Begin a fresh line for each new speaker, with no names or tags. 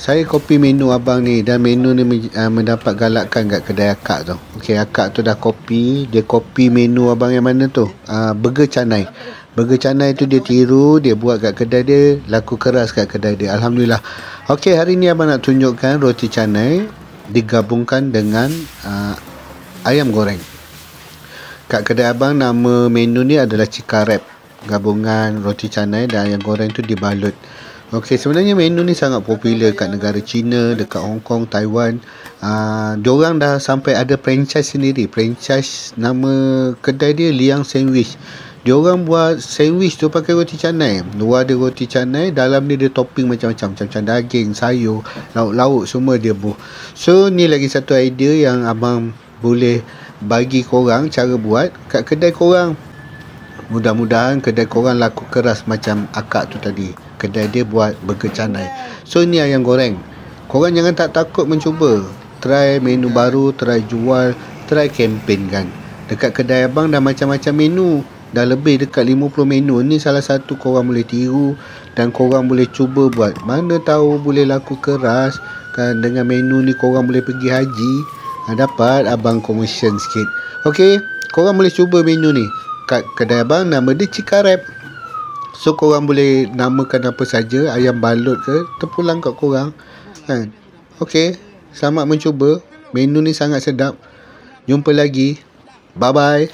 Saya copy menu abang ni, dan menu ni mendapat galakan kat kedai akak tu. Okey, akak tu dah copy. Dia copy menu abang yang mana tu? Burger canai. Burger canai tu dia tiru, dia buat kat kedai dia, laku keras kat kedai dia. Alhamdulillah. Okey, hari ni abang nak tunjukkan roti canai digabungkan dengan ayam goreng. Kat kedai abang nama menu ni adalah Cika Wrap. Gabungan roti canai dan ayam goreng tu dibalut. Okey, sebenarnya menu ni sangat popular kat negara China, dekat Hong Kong, Taiwan. Diorang dah sampai ada franchise sendiri. Franchise nama kedai dia Liang Sandwich. Diorang buat sandwich tu pakai roti canai. Luar dia roti canai, dalam dia topping macam-macam. Macam daging, sayur, lauk-lauk semua dia buh. So, ni lagi satu idea yang abang boleh bagi korang cara buat kat kedai korang. Mudah-mudahan kedai korang laku keras macam akak tu tadi. Kedai dia buat burger canai. So, ni ayam goreng. Korang jangan tak takut mencuba. Try menu baru, try jual, try campaign kan. Dekat kedai abang dah macam-macam menu. Dah lebih dekat 50 menu. Ni salah satu korang boleh tiru dan korang boleh cuba buat. Mana tahu boleh laku keras kan. Dengan menu ni korang boleh pergi haji. Dapat abang commission sikit. Okey, korang boleh cuba menu ni kat kedai abang, nama dia Cika Wrap. So korang boleh namakan apa saja, ayam balut ke, terpulang kat korang kan. Okey, selamat mencuba. Menu ni sangat sedap. Jumpa lagi. Bye bye.